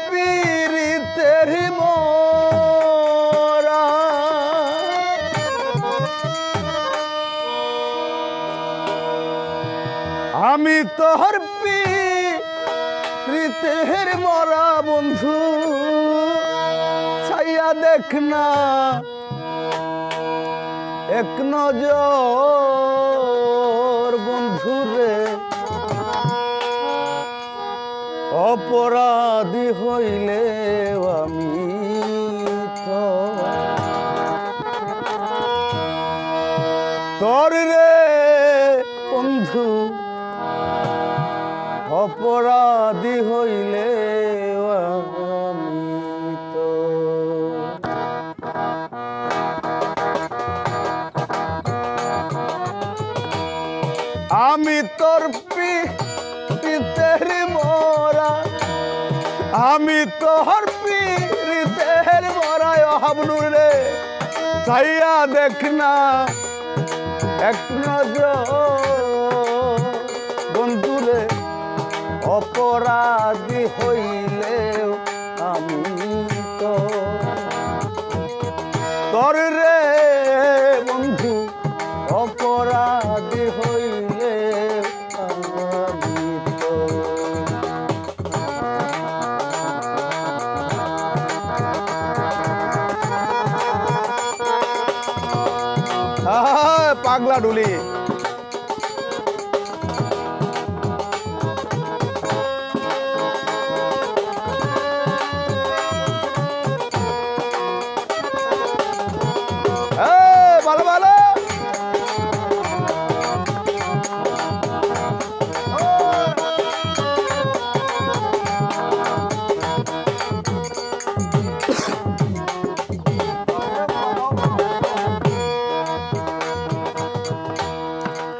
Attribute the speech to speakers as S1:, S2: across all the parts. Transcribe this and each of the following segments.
S1: পীড়িতের মোরা আমি তোর পীড়িতের মোরা বন্ধু ছাইয়া দেখ না এক নজর বন্ধু রে অপরাধী হইলে আমি তো তোর রে বন্ধু অপরাধী হইলে আমি তো আমি তোর পীড়িতের মোরা আমি তোর পীড়িতের মোরা হাবলু রে চাইয়া দেখ না এক নজর বন্ধু রে অপরাধী হইলে আমি তো তোর রে বন্ধু অপরাধী হইলে আমি তো পাগলা ডুলি ভালো ভালো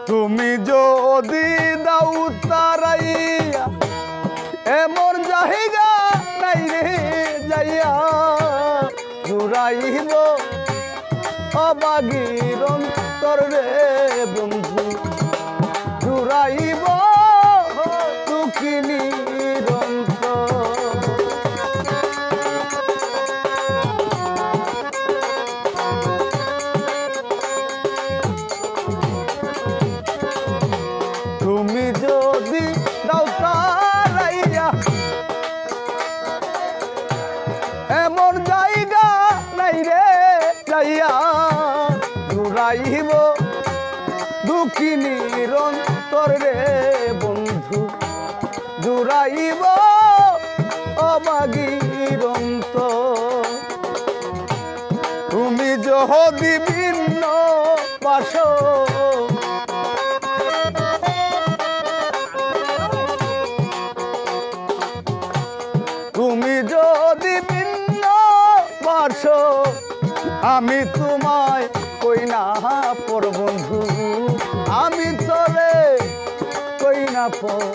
S1: তুমি যদি দাও তারাইয়া এমন জায়গা নাই রে যাইয়া জুড়াইব অবাগির অন্তর রে বন্ধু জুড়াইব দুঃখিনীর অন্তর তুমি যদি দাও তারাইয়া এমন জায়গা নাই রে যাইয়া জুড়াইব দুঃখিনীর অন্তর রে বন্ধু জুড়াইব অবাগির অন্তর তুমি যদি ভিন্ন পাশ তুমি যদি ভিন্ন পাশ আমি তোমায় কই না পর বন্ধু আমি তোরে কই না পর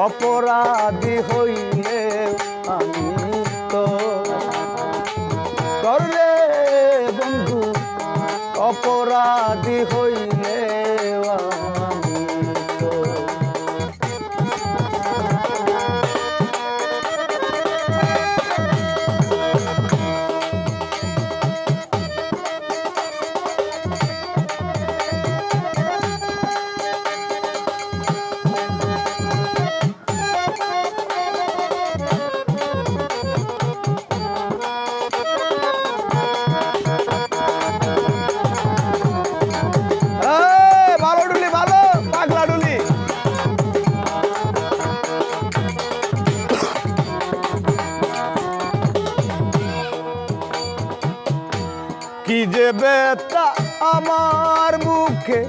S1: অপরাধী হইলে আমি তো তোরে বন্ধু অপরাধী হইলে আমি তো কি যে ব্যথা আমার মুখে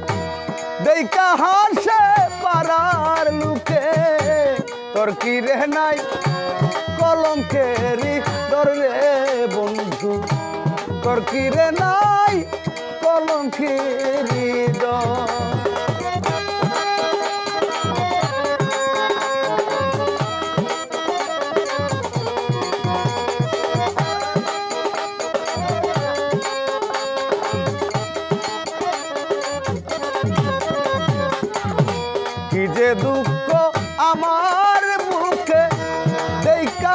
S1: দেখা হাসে পারার লুকে তোর কি রে নাই কলঙ্কেরি ধরলে বন্ধু তোর কি রে নাই কলঙ্কেরি দর কি যে দুঃখ আমার মুখে দেখা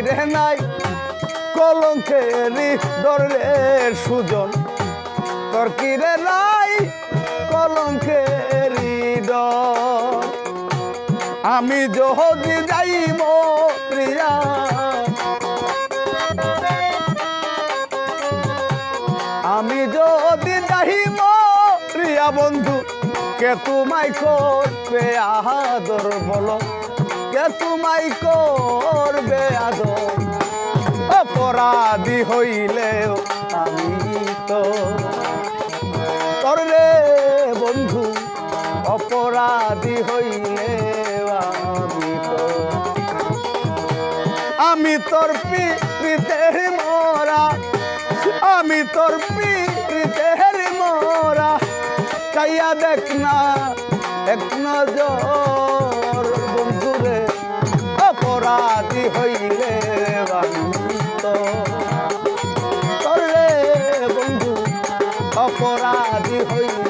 S1: কিরে নাই কলঙ্কেরি ডরে সুজন তোর কিরে নাই কলঙ্কেরি ডর আমি যদি যাইব প্রিয়া আমি যদি যাইব প্রিয়া বন্ধু কে তোমায় করবে আদর বলো কে তোমায় করবে আদর অপরাধী হইলেও আমি তো তোর রে বন্ধু অপরাধী হইলেও আমি তোর পিতের মরা আমি তোর পিতের মরা চাইয়া দেখ না এক নজর বন্ধু রে অপরাধী হইলে তোর রে বন্ধু অপরাধী হইলে